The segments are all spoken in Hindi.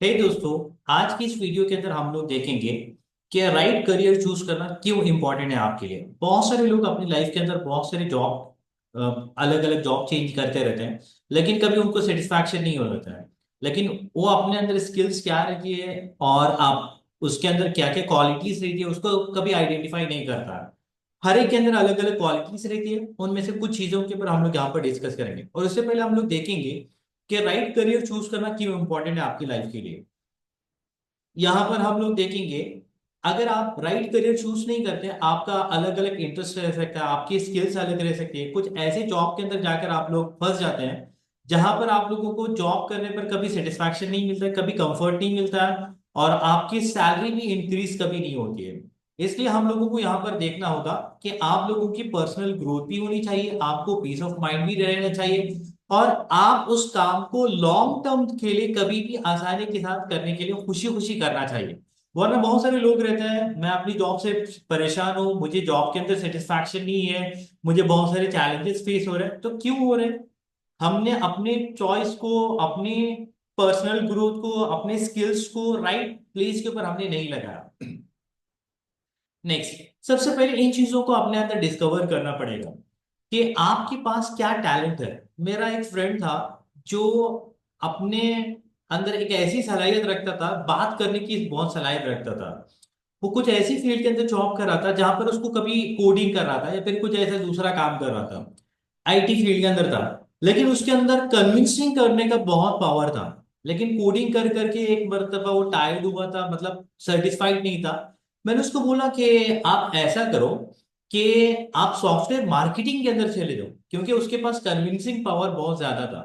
हे दोस्तों, आज की इस वीडियो के अंदर हम लोग देखेंगे कि राइट करियर चूज करना क्यों इंपॉर्टेंट है आपके लिए। बहुत सारे लोग अपनी लाइफ के अंदर बहुत सारे जॉब अलग अलग जॉब चेंज करते रहते हैं, लेकिन कभी उनको सेटिस्फैक्शन नहीं हो जाता है। लेकिन वो अपने अंदर स्किल्स क्या रहती है और आप उसके अंदर क्या क्या क्वालिटीज रहती है उसको कभी आइडेंटिफाई नहीं करता है। हर एक के अंदर अलग अलग क्वालिटीज रहती है, उनमें से कुछ चीजों के ऊपर हम लोग यहाँ पर डिस्कस करेंगे। और उससे पहले हम लोग देखेंगे कि राइट करियर चूज करना क्यों इंपॉर्टेंट है आपकी लाइफ के लिए। यहां पर हम लोग देखेंगे, अगर आप राइट करियर चूज नहीं करते, आपका अलग अलग इंटरेस्ट रह सकता है, आपकी स्किल्स अलग रह सकती है, कुछ ऐसे जॉब के अंदर जाकर आप लोग फंस जाते हैं जहां पर आप लोगों को जॉब करने पर कभी सेटिस्फैक्शन नहीं मिलता है, कभी कंफर्ट नहीं मिलता है, और आपकी सैलरी भी इंक्रीज कभी नहीं होती है। इसलिए हम लोगों को यहाँ पर देखना होगा कि आप लोगों की पर्सनल ग्रोथ भी होनी चाहिए, आपको पीस ऑफ माइंड भी रहना चाहिए, और आप उस काम को लॉन्ग टर्म के लिए कभी भी आसानी के साथ करने के लिए खुशी खुशी करना चाहिए। वरना बहुत सारे लोग रहते हैं, मैं अपनी जॉब से परेशान हूँ, मुझे जॉब के अंदर सेटिस्फैक्शन नहीं है, मुझे बहुत सारे चैलेंजेस फेस हो रहे हैं। तो क्यों हो रहे हैं? हमने अपने चॉइस को, अपनी पर्सनल ग्रोथ को, अपने स्किल्स को राइट प्लेस के ऊपर हमने नहीं लगाया। नेक्स्ट, सबसे पहले इन चीजों को अपने अंदर डिस्कवर करना पड़ेगा कि आपके पास क्या टैलेंट है। मेरा एक फ्रेंड था जो अपने अंदर एक ऐसी सलाहियत रखता था, बात करने की बहुत सलाहियत रखता था। वो कुछ ऐसी फील्ड के अंदर जॉब कर रहा था जहां पर उसको कभी कोडिंग कर रहा था या फिर कुछ ऐसा दूसरा काम कर रहा था, आईटी फील्ड के अंदर था। लेकिन उसके अंदर कन्विंसिंग करने का बहुत पावर था। लेकिन कोडिंग कर करके एक मर्तबा वो टायर्ड हुआ था, मतलब सेटिस्फाइड नहीं था। मैंने उसको बोला कि आप ऐसा करो कि आप सॉफ्टवेयर मार्केटिंग के अंदर चले जाओ, क्योंकि उसके पास कन्विंसिंग पावर बहुत ज्यादा था।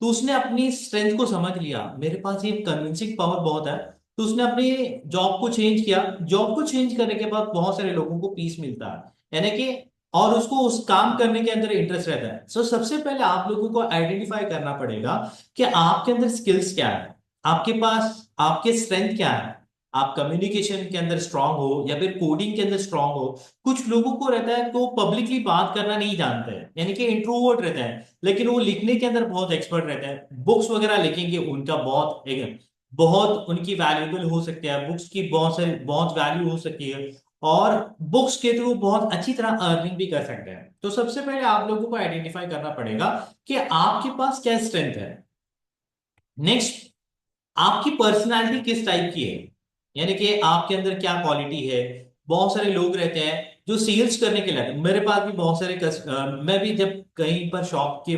तो उसने अपनी स्ट्रेंथ को समझ लिया, मेरे पास ये कन्विंसिंग पावर बहुत है। तो उसने अपनी जॉब को चेंज किया। जॉब को चेंज करने के बाद बहुत सारे लोगों को पीस मिलता है, यानी कि, और उसको उस काम करने के अंदर इंटरेस्ट रहता है। सो सबसे पहले आप लोगों को आइडेंटिफाई करना पड़ेगा कि आपके अंदर स्किल्स क्या है, आपके पास आपके स्ट्रेंथ क्या है। आप कम्युनिकेशन के अंदर स्ट्रांग हो या फिर कोडिंग के अंदर स्ट्रांग हो। कुछ लोगों को रहता है तो पब्लिकली बात करना नहीं जानते हैं, यानी कि इंट्रोवर्ट रहते हैं, लेकिन वो लिखने के अंदर बहुत एक्सपर्ट रहते हैं, बुक्स वगैरह लिखेंगे, उनका बहुत उनकी वैल्यूएबल हो सकती है, बुक्स की बहुत वैल्यू हो सकती है, और बुक्स के थ्रू बहुत अच्छी तरह अर्निंग भी कर सकते हैं। तो सबसे पहले आप लोगों को आइडेंटिफाई करना पड़ेगा कि आपके पास क्या स्ट्रेंथ है। नेक्स्ट, आपकी पर्सनालिटी किस टाइप की है, यानी कि आपके अंदर क्या क्वालिटी है। बहुत सारे लोग रहते हैं जो सेल्स करने के लिए आते हैं। मेरे पास भी बहुत सारे मैं भी जब कहीं पर शॉप के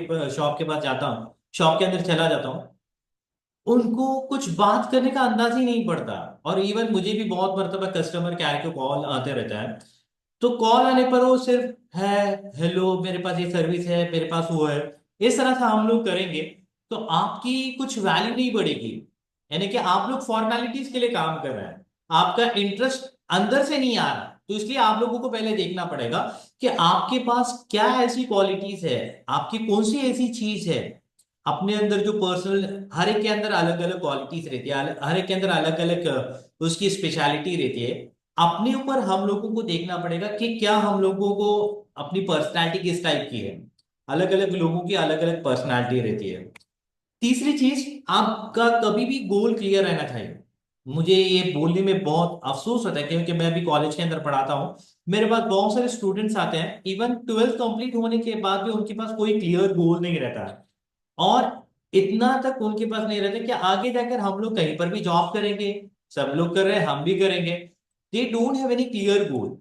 पास जाता हूँ, शॉप के अंदर चला जाता हूँ, उनको कुछ बात करने का अंदाज ही नहीं पड़ता। और इवन मुझे भी बहुत मरतबा कस्टमर केयर के कॉल आते रहता है। तो कॉल आने पर वो सिर्फ है, हेलो मेरे पास ये सर्विस है, मेरे पास वो है, इस तरह से हम लोग करेंगे तो आपकी कुछ वैल्यू नहीं बढ़ेगी। यानी कि आप लोग फॉर्मेलिटीज के लिए काम कर रहे हैं, आपका इंटरेस्ट अंदर से नहीं आ रहा। तो इसलिए आप लोगों को पहले देखना पड़ेगा कि आपके पास क्या ऐसी क्वालिटीज है, आपकी कौन सी ऐसी चीज है अपने अंदर जो पर्सनल। हर एक के अंदर अलग अलग क्वालिटीज रहती है, हर एक के अंदर अलग अलग उसकी स्पेशलिटी रहती है। अपने ऊपर हम लोगों को देखना पड़ेगा कि क्या हम लोगों को अपनी पर्सनालिटी किस टाइप की है। अलग अलग लोगों की अलग अलग पर्सनालिटी रहती है। तीसरी चीज, आपका कभी भी गोल क्लियर रहना चाहिए। मुझे ये बोलने में बहुत अफसोस होता है क्योंकि मैं भी कॉलेज के अंदर पढ़ाता हूँ। मेरे पास बहुत सारे स्टूडेंट्स आते हैं, इवन ट्वेल्थ कंप्लीट होने के बाद भी उनके पास कोई क्लियर गोल नहीं रहता है। और इतना तक उनके पास नहीं रहता कि आगे जाकर हम लोग कहीं पर भी जॉब करेंगे, सब लोग कर रहे हैं हम भी करेंगे। They don't have any clear goal.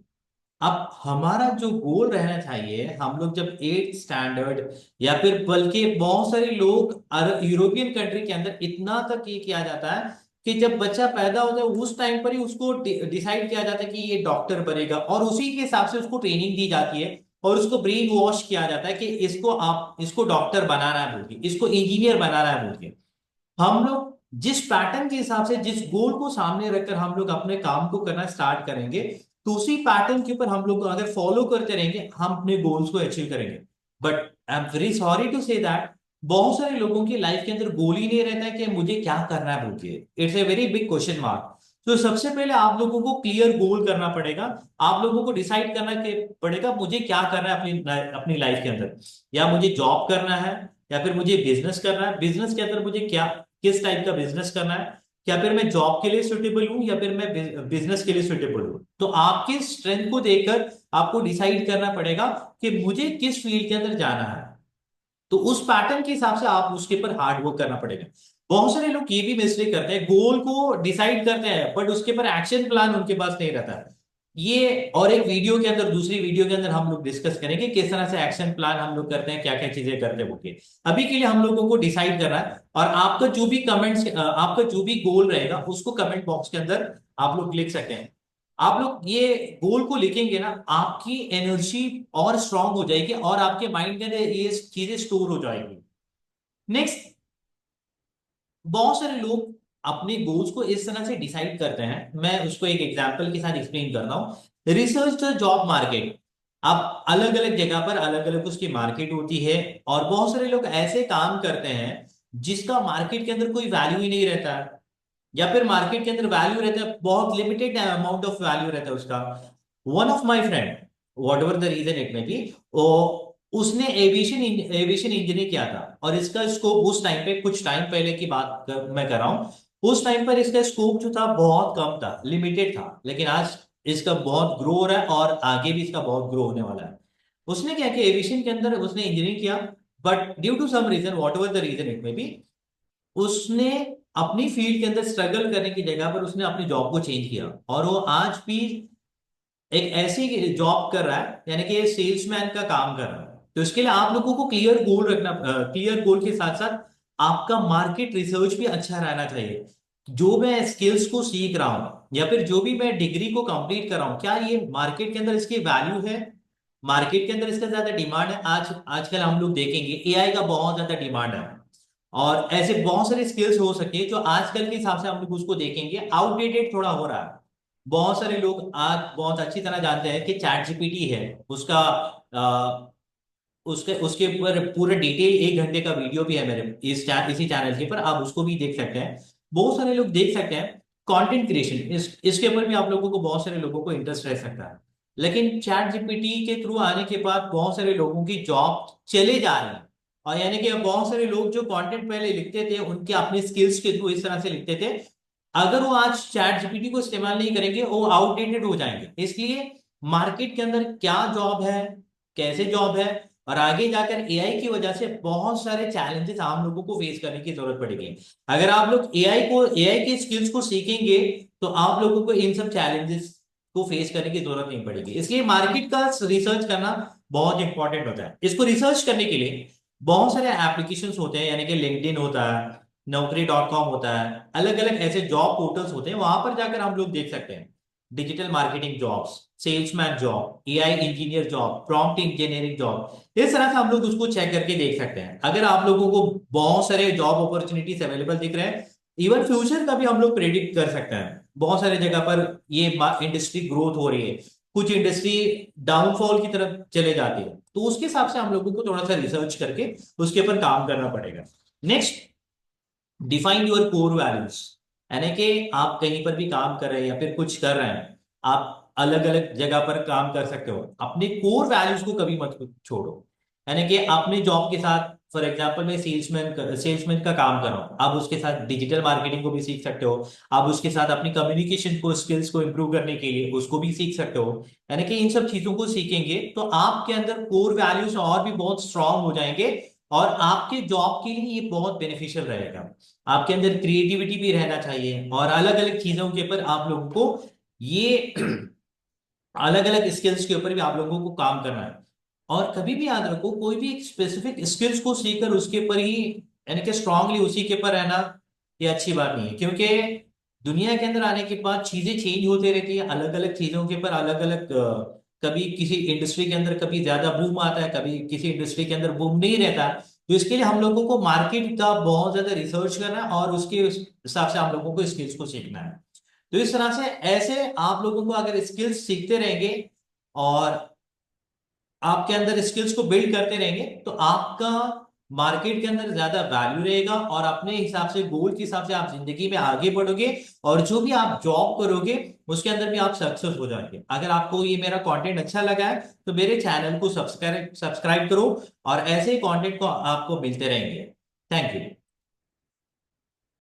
अब हमारा जो गोल रहना चाहिए, हम लोग जब एट स्टैंडर्ड या फिर बल्कि बहुत सारे लोग यूरोपियन कंट्री के अंदर इतना तक ये किया जाता है कि जब बच्चा पैदा होता है उस टाइम पर ही उसको डिसाइड किया जाता है कि ये डॉक्टर बनेगा, और उसी के हिसाब से उसको ट्रेनिंग दी जाती है और उसको ब्रेन वॉश किया जाता है कि इसको डॉक्टर बनाना है बोल के, इसको इंजीनियर बनाना है बोल के। हम लोग जिस पैटर्न के हिसाब से, जिस गोल को सामने रखकर हम लोग अपने काम को करना स्टार्ट करेंगे, तो उसी पैटर्न के ऊपर हम लोग अगर फॉलो करते रहेंगे हम अपने गोल्स को अचीव करेंगे। But I am very sorry to say that बहुत सारे लोगों की लाइफ के अंदर गोल ही नहीं रहता है कि मुझे क्या करना है बोल के। It's a very big question mark. तो सबसे पहले आप लोगों को क्लियर गोल करना पड़ेगा। आप लोगों को डिसाइड करना पड़ेगा मुझे क्या करना है अपनी अपनी लाइफ के अंदर। या मुझे जॉब करना है, या फिर मुझे बिजनेस करना है, बिजनेस के अंदर मुझे क्या, किस टाइप का बिजनेस करना है, क्या फिर मैं जॉब के लिए सुटेबल हूं या फिर मैं बिजनेस के लिए सुटेबल हूं। तो आपके स्ट्रेंथ को देखकर आपको डिसाइड करना पड़ेगा कि मुझे किस फील्ड के अंदर जाना है। तो उस पैटर्न के हिसाब से आप उसके ऊपर हार्ड वर्क करना पड़ेगा। बहुत सारे लोग ये भी मिस्टेक करते हैं, गोल को डिसाइड करते हैं बट उसके ऊपर एक्शन प्लान उनके पास नहीं रहता है। ये और एक वीडियो के अंदर, दूसरी वीडियो के अंदर हम लोग डिस्कस करेंगे किस तरह से एक्शन प्लान हम लोग करते हैं, क्या क्या चीजें करते हैं बोलिए। अभी के लिए हम लोगों को डिसाइड करना है, और आपका जो भी कमेंट्स, आपका जो भी गोल रहेगा उसको कमेंट बॉक्स के अंदर आप लोग लिख सकते हैं। आप लोग ये गोल को लिखेंगे ना, आपकी एनर्जी और स्ट्रांग हो जाएगी और आपके माइंड के अंदर ये चीजें स्टोर हो जाएगी। नेक्स्ट, बहुत सारे लोग अपने गोल्स को इस तरह से डिसाइड करते हैं, मैं उसको एक एग्जांपल के साथ एक्सप्लेन करता हूँ। Research the job market. अब अलग अलग जगह पर अलग अलग उसकी मार्केट होती है, और बहुत सारे लोग ऐसे काम करते हैं जिसका मार्केट के अंदर कोई वैल्यू ही नहीं रहता है, या फिर मार्केट के अंदर वैल्यू रहता है, बहुत लिमिटेड अमाउंट ऑफ वैल्यू रहता है उसका। One of my friend, whatever the reason it may be, उसने एविएशन इंजीनियर किया था, और इसका स्कोप उस टाइम पे, कुछ टाइम पहले की मैं कर रहा हूँ, उस टाइम पर इसका स्कोप जो था बहुत कम था, लिमिटेड था। लेकिन आज इसका बहुत ग्रो हो रहा है और आगे भी इसका बहुत ग्रो होने वाला है। उसने क्या किया, एविएशन के अंदर उसने इंजीनियरिंग किया, but due to some reason, whatever the reason it may be, उसने अपनी फील्ड के अंदर स्ट्रगल करने की जगह पर उसने अपनी जॉब को चेंज किया, और वो आज भी एक ऐसी जॉब कर रहा है, यानी कि सेल्समैन का काम कर रहा है। तो इसके लिए आप लोगों को क्लियर गोल रखना, क्लियर गोल के साथ साथ आपका मार्केट रिसर्च भी अच्छा रहना चाहिए। जो मैं स्किल्स को सीख रहा हूं या फिर जो भी मैं डिग्री को कंप्लीट कर रहा हूं, क्या ये मार्केट के अंदर इसकी वैल्यू है, मार्केट के अंदर इसका ज्यादा डिमांड है। आजकल हम लोग देखेंगे एआई का बहुत ज्यादा डिमांड है, और ऐसे बहुत सारे स्किल्स हो सकते हैं जो आजकल के हिसाब से हम लोग उसको देखेंगे आउटडेटेड थोड़ा हो रहा है। बहुत सारे लोग आज बहुत अच्छी तरह जानते हैं कि चैट जीपीटी है, उसका उसके उसके ऊपर पूरा डिटेल 1 घंटे का वीडियो भी है मेरे इसी चैनल के ऊपर, आप उसको भी देख सकते हैं। बहुत सारे लोग देख सकते हैं कंटेंट क्रिएशन, इसके ऊपर भी आप लोगों को, बहुत सारे लोगों को इंटरेस्ट रह सकता है। लेकिन चैट जीपीटी के थ्रू आने के बाद बहुत सारे लोगों की जॉब चले जा रही है, और यानी कि अब बहुत सारे लोग जो कंटेंट पहले लिखते थे उनके अपने स्किल्स के थ्रू इस तरह से लिखते थे, अगर वो आज चैट जीपीटी को इस्तेमाल नहीं करेंगे वो आउटडेटेड हो जाएंगे। इसलिए मार्केट के अंदर क्या जॉब है, कैसे जॉब है, और आगे जाकर एआई की वजह से बहुत सारे चैलेंजेस आम लोगों को फेस करने की जरूरत पड़ेगी। अगर आप लोग एआई के स्किल्स को सीखेंगे तो आप लोगों को इन सब चैलेंजेस को फेस करने की जरूरत नहीं पड़ेगी। इसलिए मार्केट का रिसर्च करना बहुत इंपॉर्टेंट होता है। इसको रिसर्च करने के लिए बहुत सारे एप्लीकेशंस होते हैं, यानी कि लिंक्डइन होता है, Naukri.com होता है, अलग अलग ऐसे जॉब पोर्टल्स होते हैं, वहां पर जाकर हम लोग देख सकते हैं digital marketing jobs, salesman job, AI engineer job, prompt engineering job. इस तरह से हम लोग उसको चेक करके देख सकते हैं। अगर आप लोगों को बहुत सारे जॉब अपॉर्चुनिटीज अवेलेबल दिख रहे हैं, इवन फ्यूचर का भी हम लोग प्रेडिक्ट कर सकते हैं। बहुत सारे जगह पर ये इंडस्ट्री ग्रोथ हो रही है, कुछ इंडस्ट्री डाउनफॉल की तरफ चले जाती है, तो उसके हिसाब से हम लोगों को थोड़ा सा रिसर्च करके उसके ऊपर काम करना पड़ेगा। Next, define your core values. यानी कि आप कहीं पर भी काम कर रहे हैं या फिर कुछ कर रहे हैं, आप अलग अलग जगह पर काम कर सकते हो, अपने कोर वैल्यूज को कभी मत छोड़ो। यानी कि अपने जॉब के साथ, फॉर एग्जांपल मैं सेल्समैन का काम कर रहा हूँ, आप उसके साथ डिजिटल मार्केटिंग को भी सीख सकते हो, आप उसके साथ अपनी कम्युनिकेशन को, स्किल्स को इंप्रूव करने के लिए उसको भी सीख सकते हो। यानी कि इन सब चीजों को सीखेंगे तो आपके अंदर कोर वैल्यूज और भी बहुत स्ट्रांग हो जाएंगे, और आपके जॉब के लिए ये बहुत बेनिफिशियल रहेगा। आपके अंदर क्रिएटिविटी भी रहना चाहिए, और अलग अलग चीजों के ऊपर आप लोगों को ये अलग अलग स्किल्स के ऊपर भी आप लोगों को काम करना है। और कभी भी याद रखो, कोई भी एक स्पेसिफिक स्किल्स को सीखकर उसके ऊपर ही, यानी कि स्ट्रांगली उसी के ऊपर रहना, ये अच्छी बात नहीं है। क्योंकि दुनिया के अंदर आने के बाद चीजें चेंज होती रहती है, अलग अलग चीजों के ऊपर अलग अलग, कभी किसी इंडस्ट्री के अंदर कभी ज्यादा बूम आता है, कभी किसी इंडस्ट्री के अंदर बूम नहीं रहता। तो इसके लिए हम लोगों को मार्केट का बहुत ज्यादा रिसर्च करना है, और उसके हिसाब से हम लोगों को स्किल्स को सीखना है। तो इस तरह से ऐसे आप लोगों को अगर स्किल्स सीखते रहेंगे और आपके अंदर स्किल्स को बिल्ड करते रहेंगे, तो आपका मार्केट के अंदर ज्यादा वैल्यू रहेगा, और अपने हिसाब से, गोल के हिसाब से आप जिंदगी में आगे बढ़ोगे, और जो भी आप जॉब करोगे उसके अंदर भी आप सक्सेस हो जाएंगे। अगर आपको ये मेरा कंटेंट अच्छा लगा है तो मेरे चैनल को सब्सक्राइब सब्सक्राइब करो, और ऐसे ही कंटेंट को आपको मिलते रहेंगे। Thank you.